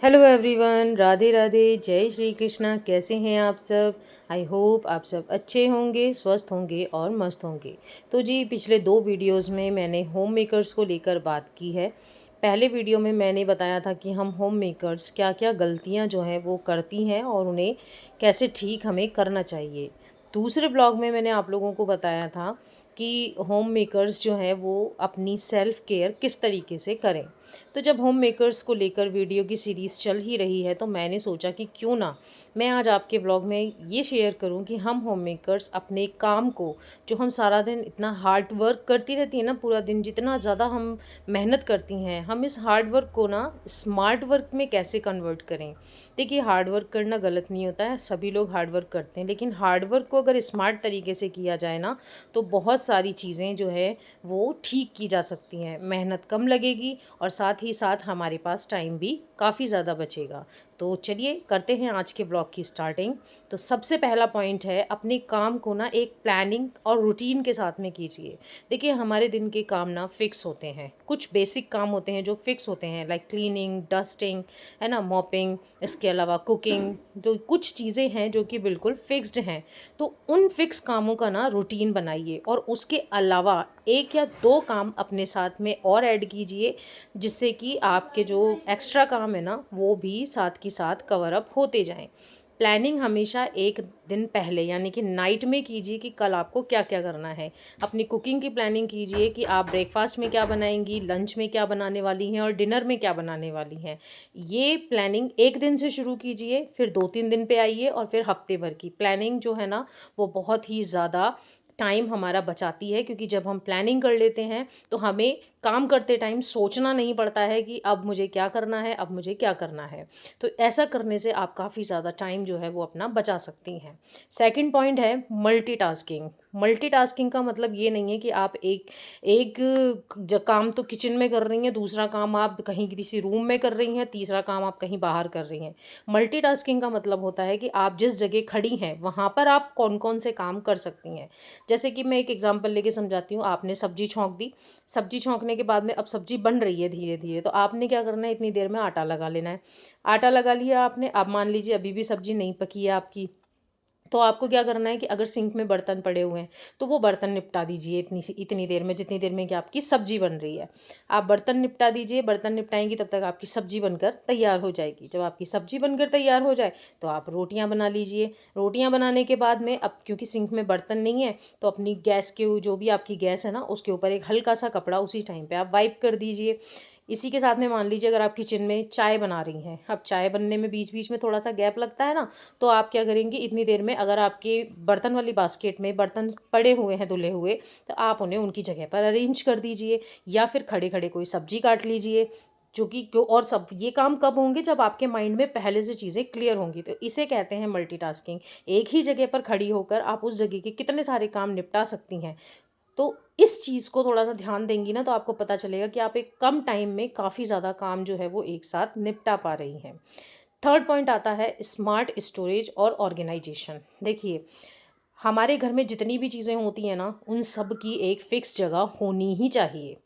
Hello everyone, Radhe Radhe, जय श्री कृष्णा। कैसे हैं आप सब? आई होप आप सब अच्छे होंगे, स्वस्थ होंगे और मस्त होंगे। तो जी, पिछले दो वीडियोस में मैंने होम मेकर्स को लेकर बात की है। पहले वीडियो में मैंने बताया था कि हम होम मेकर्स क्या क्या गलतियां जो हैं वो करती हैं और उन्हें कैसे ठीक हमें करना चाहिए। दूसरे ब्लॉग में मैंने आप लोगों को बताया था कि होम मेकर्स जो हैं वो अपनी सेल्फ़ केयर किस तरीके से करें। तो जब होम मेकर्स को लेकर वीडियो की सीरीज़ चल ही रही है तो मैंने सोचा कि क्यों ना मैं आज आपके ब्लॉग में ये शेयर करूं कि हम होम मेकर्स अपने काम को, जो हम सारा दिन इतना हार्ड वर्क करती रहती है ना, पूरा दिन जितना ज़्यादा हम मेहनत करती हैं, हम इस हार्ड वर्क को ना स्मार्ट वर्क में कैसे कन्वर्ट करें। देखिए, हार्ड वर्क करना गलत नहीं होता है, सभी लोग हार्ड वर्क करते हैं, लेकिन हार्ड वर्क को अगर स्मार्ट तरीके से किया जाए ना तो बहुत सारी चीज़ें जो है वो ठीक की जा सकती हैं। मेहनत कम लगेगी और साथ ही साथ हमारे पास टाइम भी काफ़ी ज़्यादा बचेगा। तो चलिए करते हैं आज के ब्लॉग की स्टार्टिंग। तो सबसे पहला पॉइंट है, अपने काम को ना एक प्लानिंग और रूटीन के साथ में कीजिए। देखिए, हमारे दिन के काम ना फिक्स होते हैं, कुछ बेसिक काम होते हैं जो फिक्स होते हैं, लाइक क्लीनिंग, डस्टिंग, है ना, मॉपिंग, इसके अलावा कुकिंग। तो कुछ चीज़ें हैं जो कि बिल्कुल फिक्स्ड हैं। तो उन फिक्स कामों का ना रूटीन बनाइए और उसके अलावा एक या दो काम अपने साथ में और ऐड कीजिए, जिससे कि आपके जो एक्स्ट्रा काम है ना वो भी साथ के साथ कवर अप होते जाएं। प्लानिंग हमेशा एक दिन पहले यानी कि नाइट में कीजिए कि कल आपको क्या क्या करना है। अपनी कुकिंग की प्लानिंग कीजिए कि आप ब्रेकफास्ट में क्या बनाएंगी, लंच में क्या बनाने वाली हैं और डिनर में क्या बनाने वाली हैं। ये प्लानिंग एक दिन से शुरू कीजिए, फिर 2-3 दिन पे आइए और फिर हफ्ते भर की प्लानिंग जो है ना वो बहुत ही ज़्यादा टाइम हमारा बचाती है, क्योंकि जब हम प्लानिंग कर लेते हैं तो हमें काम करते टाइम सोचना नहीं पड़ता है कि अब मुझे क्या करना है, अब मुझे क्या करना है। तो ऐसा करने से आप काफ़ी ज़्यादा टाइम जो है वो अपना बचा सकती हैं। सेकंड पॉइंट है मल्टीटास्किंग। मल्टीटास्किंग का मतलब ये नहीं है कि आप एक एक काम तो किचन में कर रही हैं, दूसरा काम आप कहीं किसी रूम में कर रही हैं, तीसरा काम आप कहीं बाहर कर रही हैं। मल्टीटास्किंग का मतलब होता है कि आप जिस जगह खड़ी हैं वहाँ पर आप कौन कौन से काम कर सकती हैं। जैसे कि मैं एक एग्जांपल लेके समझाती हूँ। आपने सब्जी छौंक दी, सब्जी छौंकने के बाद में अब सब्जी बन रही है धीरे धीरे, तो आपने क्या करना है, इतनी देर में आटा लगा लेना है। आटा लगा लिया आपने, अब मान लीजिए अभी भी सब्जी नहीं पकी है आपकी, तो आपको क्या करना है कि अगर सिंक में बर्तन पड़े हुए हैं तो वो बर्तन निपटा दीजिए इतनी देर में, जितनी देर में कि आपकी सब्जी बन रही है। आप बर्तन निपटा दीजिए, बर्तन निपटाएंगी तब तक आपकी सब्जी बनकर तैयार हो जाएगी। जब आपकी सब्जी बनकर तैयार हो जाए तो आप रोटियां बना लीजिए। रोटियां बनाने के बाद में, अब क्योंकि सिंक में बर्तन नहीं है, तो अपनी गैस के, जो भी आपकी गैस है ना, उसके ऊपर एक हल्का सा कपड़ा उसी टाइम पे आप वाइप कर दीजिए। इसी के साथ में मान लीजिए अगर आप किचन में चाय बना रही हैं, अब चाय बनने में बीच बीच में थोड़ा सा गैप लगता है ना, तो आप क्या करेंगी, इतनी देर में अगर आपके बर्तन वाली बास्केट में बर्तन पड़े हुए हैं धुले हुए, तो आप उन्हें उनकी जगह पर अरेंज कर दीजिए, या फिर खड़े खड़े कोई सब्जी काट लीजिए। जो कि क्यों, और सब ये काम कब होंगे, जब आपके माइंड में पहले से चीज़ें क्लियर होंगी। तो इसे कहते हैं मल्टीटास्किंग। एक ही जगह पर खड़ी होकर आप उस जगह के कितने सारे काम निपटा सकती हैं। तो इस चीज़ को थोड़ा सा ध्यान देंगी ना तो आपको पता चलेगा कि आप एक कम टाइम में काफ़ी ज़्यादा काम जो है वो एक साथ निपटा पा रही हैं। थर्ड पॉइंट आता है स्मार्ट स्टोरेज और ऑर्गेनाइजेशन। देखिए, हमारे घर में जितनी भी चीज़ें होती हैं ना, उन सब की एक फ़िक्स जगह होनी ही चाहिए।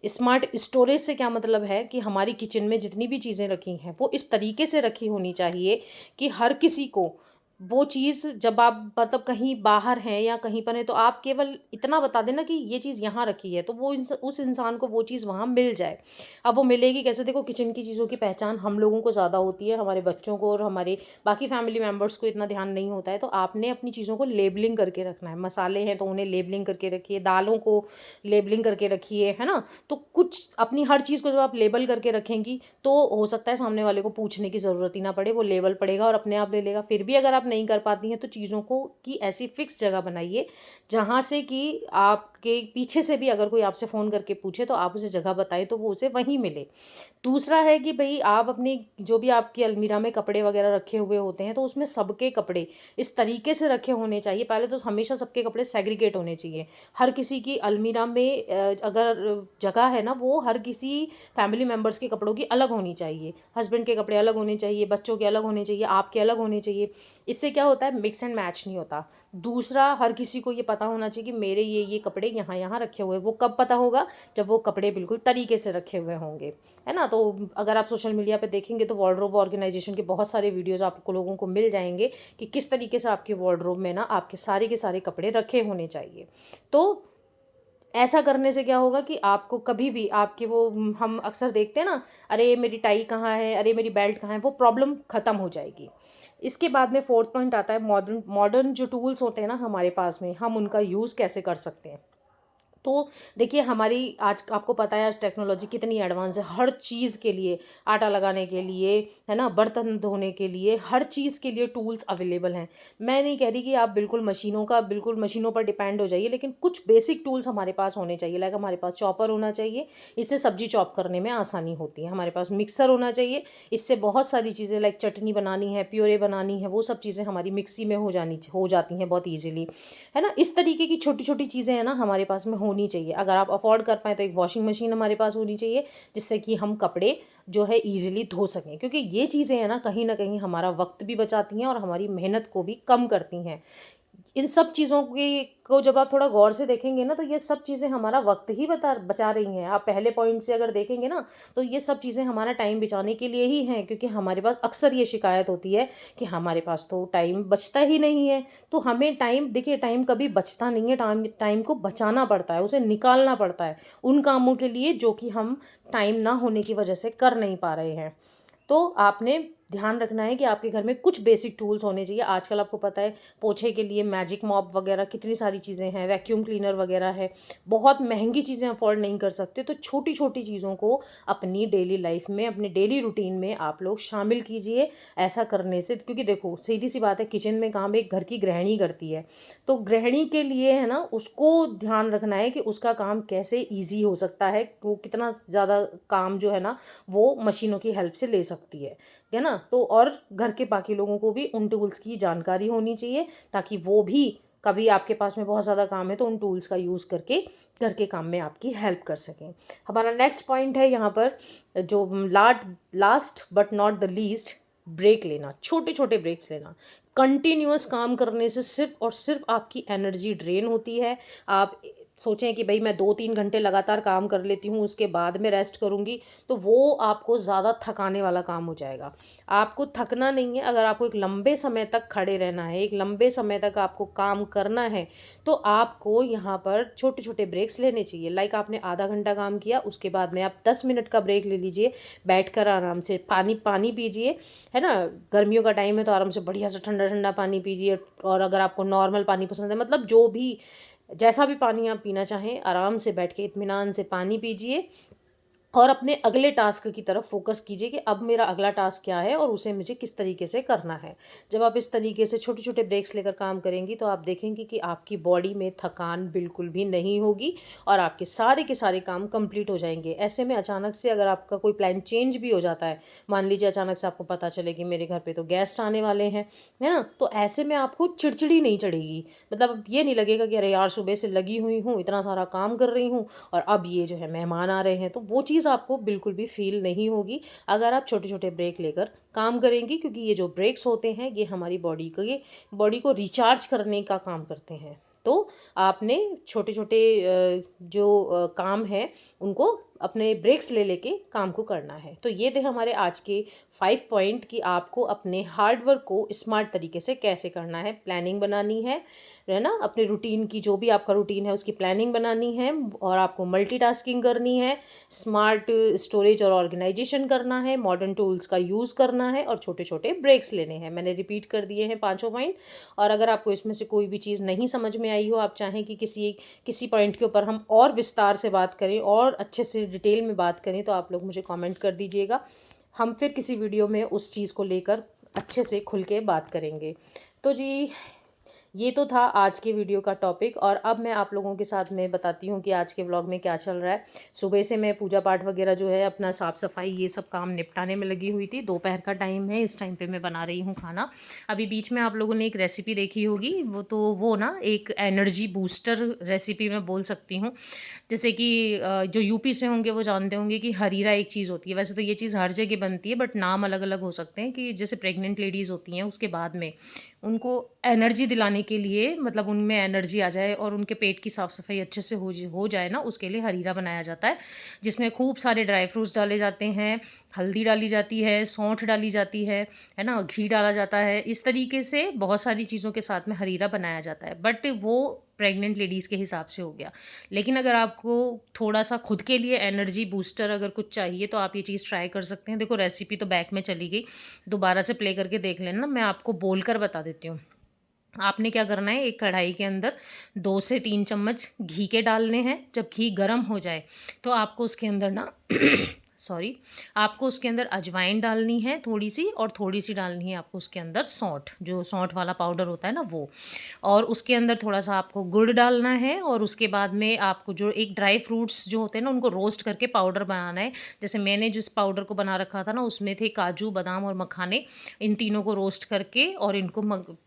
स्मार्ट स्टोरेज से क्या मतलब है कि हमारी किचन में जितनी भी चीज़ें रखी हैं वो इस तरीके से रखी होनी चाहिए कि हर किसी को वो चीज़, जब आप मतलब कहीं बाहर हैं या कहीं पर हैं, तो आप केवल इतना बता देना कि ये चीज़ यहाँ रखी है, तो वो उस इंसान को वो चीज़ वहाँ मिल जाए। अब वो मिलेगी कैसे? देखो, किचन की चीज़ों की पहचान हम लोगों को ज़्यादा होती है, हमारे बच्चों को और हमारे बाकी फैमिली मेम्बर्स को इतना ध्यान नहीं होता है। तो आपने अपनी चीज़ों को लेबलिंग करके रखना है। मसाले हैं तो उन्हें लेबलिंग करके रखिए, दालों को लेबलिंग करके रखिए, है ना। तो कुछ अपनी हर चीज़ को जब आप लेबल करके रखेंगी तो हो सकता है सामने वाले को पूछने की ज़रूरत ही ना पड़े, वो लेबल पड़ेगा और अपने आप ले लेगा। फिर भी अगर आप नहीं कर पाती हैं तो चीज़ों को की ऐसी फिक्स जगह बनाइए जहाँ से कि आपके पीछे से भी अगर कोई आपसे फ़ोन करके पूछे तो आप उसे जगह बताएं तो वो उसे वहीं मिले। दूसरा है कि भई, आप अपनी जो भी आपकी अलमीरा में कपड़े वगैरह रखे हुए होते हैं तो उसमें सबके कपड़े इस तरीके से रखे होने चाहिए। पहले तो हमेशा सबके कपड़े सेग्रीगेट होने चाहिए। हर किसी की अलमीरा में अगर जगह है ना, वो हर किसी फैमिली मेम्बर्स के कपड़ों की अलग होनी चाहिए। हस्बैंड के कपड़े अलग होने चाहिए, बच्चों के अलग होने चाहिए, आपके अलग होने चाहिए। इससे क्या होता है, मिक्स एंड मैच नहीं होता। दूसरा, हर किसी को ये पता होना चाहिए कि मेरे ये कपड़े यहाँ यहाँ रखे हुए हैं। वो कब पता होगा, जब वो कपड़े बिल्कुल तरीके से रखे हुए होंगे, है ना। तो अगर आप सोशल मीडिया पे देखेंगे तो वार्डरोब ऑर्गेनाइजेशन के बहुत सारे वीडियोज़ आपको लोगों को मिल जाएंगे कि किस तरीके से आपके वार्डरोब में ना आपके सारे के सारे कपड़े रखे होने चाहिए। तो ऐसा करने से क्या होगा कि आपको कभी भी आपके वो हम अक्सर देखते हैं ना, अरे मेरी टाई कहाँ है, अरे मेरी बेल्ट कहाँ है, वो प्रॉब्लम ख़त्म हो जाएगी। इसके बाद में फोर्थ पॉइंट आता है, मॉडर्न मॉडर्न जो टूल्स होते हैं ना हमारे पास में, हम उनका यूज़ कैसे कर सकते हैं। तो देखिए, हमारी आज आपको पता है आज टेक्नोलॉजी कितनी एडवांस है। हर चीज़ के लिए, आटा लगाने के लिए, है ना, बर्तन धोने के लिए, हर चीज़ के लिए टूल्स अवेलेबल हैं। मैं नहीं कह रही कि आप बिल्कुल मशीनों पर डिपेंड हो जाइए, लेकिन कुछ बेसिक टूल्स हमारे पास होने चाहिए। लाइक हमारे पास चॉपर होना चाहिए, इससे सब्जी चॉप करने में आसानी होती है। हमारे पास मिक्सर होना चाहिए, इससे बहुत सारी चीज़ें लाइक चटनी बनानी है, प्योरे बनानी है, वो सब चीज़ें हमारी मिक्सी में हो जाती हैं बहुत ईजीली, है ना। इस तरीके की छोटी छोटी चीज़ें हैं ना हमारे पास में होनी चाहिए। अगर आप अफोर्ड कर पाएँ तो एक वॉशिंग मशीन हमारे पास होनी चाहिए, जिससे कि हम कपड़े जो है ईज़िली धो सकें, क्योंकि ये चीज़ें हैं ना कहीं न कहीं हमारा वक़्त भी बचाती हैं और हमारी मेहनत को भी कम करती हैं। इन सब चीज़ों की को जब आप थोड़ा गौर से देखेंगे ना, तो ये सब चीज़ें हमारा वक्त ही बचा रही हैं। आप पहले पॉइंट से अगर देखेंगे ना, तो ये सब चीज़ें हमारा टाइम बचाने के लिए ही हैं, क्योंकि हमारे पास अक्सर ये शिकायत होती है कि हमारे पास तो टाइम बचता ही नहीं है। तो हमें टाइम, देखिए टाइम कभी बचता नहीं है, टाइम को बचाना पड़ता है, उसे निकालना पड़ता है उन कामों के लिए जो कि हम टाइम ना होने की वजह से कर नहीं पा रहे हैं। तो आपने ध्यान रखना है कि आपके घर में कुछ बेसिक टूल्स होने चाहिए। आजकल आपको पता है पोछे के लिए मैजिक मॉप वगैरह कितनी सारी चीज़ें हैं, वैक्यूम क्लीनर वगैरह है। बहुत महंगी चीज़ें अफोर्ड नहीं कर सकते, तो छोटी छोटी चीज़ों को अपनी डेली लाइफ में, अपने डेली रूटीन में आप लोग शामिल कीजिए। ऐसा करने से, क्योंकि देखो सीधी सी बात है, किचन में काम एक घर की गृहिणी करती है, तो गृहिणी के लिए है ना, उसको ध्यान रखना है कि उसका काम कैसे ईजी हो सकता है, वो कितना ज़्यादा काम जो है ना वो मशीनों की हेल्प से ले सकती है ना। तो और घर के बाकी लोगों को भी उन टूल्स की जानकारी होनी चाहिए, ताकि वो भी कभी आपके पास में बहुत ज़्यादा काम है तो उन टूल्स का यूज़ करके घर के काम में आपकी हेल्प कर सकें। हमारा नेक्स्ट पॉइंट है यहाँ पर, जो last but not the least, break लेना, छोटे छोटे ब्रेक्स लेना। कंटिन्यूअस काम करने से सिर्फ और सिर्फ आपकी एनर्जी ड्रेन होती है। आप सोचें कि भाई मैं 2-3 घंटे लगातार काम कर लेती हूँ, उसके बाद में रेस्ट करूँगी, तो वो आपको ज़्यादा थकाने वाला काम हो जाएगा। आपको थकना नहीं है। अगर आपको एक लंबे समय तक खड़े रहना है, एक लंबे समय तक आपको काम करना है, तो आपको यहाँ पर छोटे छोटे ब्रेक्स लेने चाहिए। लाइक आपने आधा घंटा काम किया, उसके बाद में आप 10 मिनट का ब्रेक ले लीजिए, बैठकर आराम से पानी पीजिए, है ना। गर्मियों का टाइम है तो आराम से बढ़िया से ठंडा ठंडा पानी पीजिए। और अगर आपको नॉर्मल पानी पसंद है, मतलब जो भी, जैसा भी पानी आप पीना चाहें, आराम से बैठ के इत्मीनान से पानी पीजिए और अपने अगले टास्क की तरफ फोकस कीजिए कि अब मेरा अगला टास्क क्या है और उसे मुझे किस तरीके से करना है। जब आप इस तरीके से छोटे छोटे ब्रेक्स लेकर काम करेंगी, तो आप देखेंगे कि आपकी बॉडी में थकान बिल्कुल भी नहीं होगी और आपके सारे के सारे काम कंप्लीट हो जाएंगे। ऐसे में अचानक से अगर आपका कोई प्लान चेंज भी हो जाता है, मान लीजिए अचानक से आपको पता चले कि मेरे घर पे तो गेस्ट आने वाले हैं, है ना, तो ऐसे में आपको चिड़चिड़ी नहीं चढ़ेगी। मतलब ये नहीं लगेगा कि अरे यार सुबह से लगी हुई हूँ, इतना सारा काम कर रही हूँ और अब ये जो है मेहमान आ रहे हैं, तो वो चीज़ आपको बिल्कुल भी फील नहीं होगी अगर आप छोटे छोटे ब्रेक लेकर काम करेंगी। क्योंकि ये जो ब्रेक्स होते हैं ये हमारी बॉडी को रिचार्ज करने का काम करते हैं। तो आपने छोटे छोटे काम है उनको अपने ब्रेक्स ले लेके काम को करना है। तो ये थे हमारे आज के 5 पॉइंट कि आपको अपने हार्ड वर्क को स्मार्ट तरीके से कैसे करना है। प्लानिंग बनानी है ना, अपने रूटीन की, जो भी आपका रूटीन है उसकी प्लानिंग बनानी है, और आपको मल्टीटास्किंग करनी है, स्मार्ट स्टोरेज और ऑर्गेनाइजेशन करना है, मॉडर्न टूल्स का यूज़ करना है और छोटे छोटे ब्रेक्स लेने हैं। मैंने रिपीट कर दिए हैं पाँचों पॉइंट। और अगर आपको इसमें से कोई भी चीज़ नहीं समझ में आई हो, आप चाहें कि किसी पॉइंट के ऊपर हम और विस्तार से बात करें और अच्छे से डिटेल में बात करें, तो आप लोग मुझे कमेंट कर दीजिएगा। हम फिर किसी वीडियो में उस चीज़ को लेकर अच्छे से खुल के बात करेंगे। तो जी, ये तो था आज के वीडियो का टॉपिक। और अब मैं आप लोगों के साथ में बताती हूँ कि आज के व्लॉग में क्या चल रहा है। सुबह से मैं पूजा पाठ वगैरह जो है, अपना साफ़ सफाई, ये सब काम निपटाने में लगी हुई थी। दोपहर का टाइम है, इस टाइम पे मैं बना रही हूँ खाना। अभी बीच में आप लोगों ने एक रेसिपी देखी होगी, वो ना एक एनर्जी बूस्टर रेसिपी मैं बोल सकती हूँ। जैसे कि जो यूपी से होंगे वो जानते होंगे कि हरीरा एक चीज़ होती है। वैसे तो ये चीज़ हर जगह बनती है, बट नाम अलग अलग हो सकते हैं। कि जैसे प्रेग्नेंट लेडीज़ होती हैं, उसके बाद में उनको एनर्जी दिलाने के लिए, मतलब उनमें एनर्जी आ जाए और उनके पेट की साफ़ सफाई अच्छे से हो जाए ना, उसके लिए हरीरा बनाया जाता है, जिसमें खूब सारे ड्राई फ्रूट्स डाले जाते हैं, हल्दी डाली जाती है, सौंठ डाली जाती है ना, घी डाला जाता है। इस तरीके से बहुत सारी चीज़ों के साथ में हरीरा बनाया जाता है, बट वो प्रेग्नेंट लेडीज़ के हिसाब से हो गया। लेकिन अगर आपको थोड़ा सा खुद के लिए एनर्जी बूस्टर अगर कुछ चाहिए तो आप ये चीज़ ट्राई कर सकते हैं। देखो रेसिपी तो बैक में चली गई, दोबारा से प्ले करके देख लेना, मैं आपको बोल कर बता देती हूँ। आपने क्या करना है, एक कढ़ाई के अंदर 2 से 3 चम्मच घी के डालने हैं। जब घी गर्म हो जाए तो आपको उसके अंदर ना सॉरी, आपको उसके अंदर अजवाइन डालनी है थोड़ी सी, और थोड़ी सी डालनी है आपको उसके अंदर सौंठ, जो सौंठ वाला पाउडर होता है ना वो, और उसके अंदर थोड़ा सा आपको गुड़ डालना है। और उसके बाद में आपको जो एक ड्राई फ्रूट्स जो होते हैं ना, उनको रोस्ट करके पाउडर बनाना है। जैसे मैंने जिस पाउडर को बना रखा था ना, उसमें थे काजू, बादाम और मखाने। इन तीनों को रोस्ट करके और इनको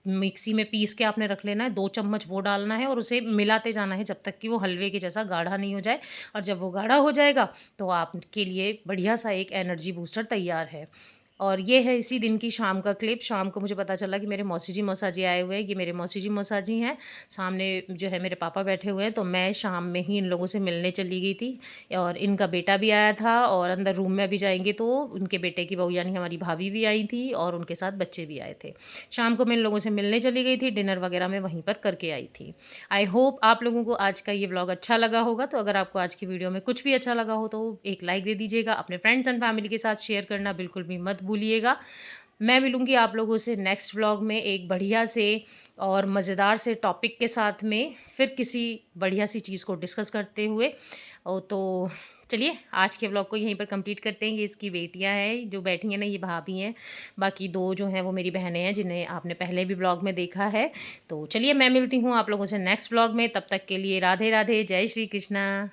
मिक्सी में पीस के आपने रख लेना है। 2 चम्मच वो डालना है और उसे मिलाते जाना है जब तक कि वो हलवे के जैसा गाढ़ा नहीं हो जाए। और जब वो गाढ़ा हो जाएगा तो आपके लिए बढ़िया सा एक एनर्जी बूस्टर तैयार है। और ये है इसी दिन की शाम का क्लिप। शाम को मुझे पता चला कि मेरे मौसी जी मौसा जी आए हुए हैं। ये मेरे मौसी जी मौसा जी हैं, सामने जो है मेरे पापा बैठे हुए हैं। तो मैं शाम में ही इन लोगों से मिलने चली गई थी, और इनका बेटा भी आया था, और अंदर रूम में अभी जाएंगे तो उनके बेटे की बहू यानी हमारी भाभी भी आई थी, और उनके साथ बच्चे भी आए थे। शाम को मैं इन लोगों से मिलने चली गई थी, डिनर वगैरह मैं वहीं पर करके आई थी। आई होप आप लोगों को आज का ये व्लॉग अच्छा लगा होगा। तो अगर आपको आज की वीडियो में कुछ भी अच्छा लगा हो तो एक लाइक दे दीजिएगा। अपने फ्रेंड्स एंड फैमिली के साथ शेयर करना बिल्कुल भी मत भूलिएगा। मैं मिलूँगी आप लोगों से नेक्स्ट व्लॉग में एक बढ़िया से और मज़ेदार से टॉपिक के साथ में, फिर किसी बढ़िया सी चीज़ को डिस्कस करते हुए। तो चलिए आज के व्लॉग को यहीं पर कंप्लीट करते हैं। ये इसकी बेटियां हैं जो बैठी हैं ना, ये भाभी हैं। बाकी 2 जो हैं वो मेरी बहनें हैं, जिन्हें आपने पहले भी व्लॉग में देखा है। तो चलिए मैं मिलती हूँ आप लोगों से नेक्स्ट व्लॉग में। तब तक के लिए राधे राधे, जय श्री कृष्णा।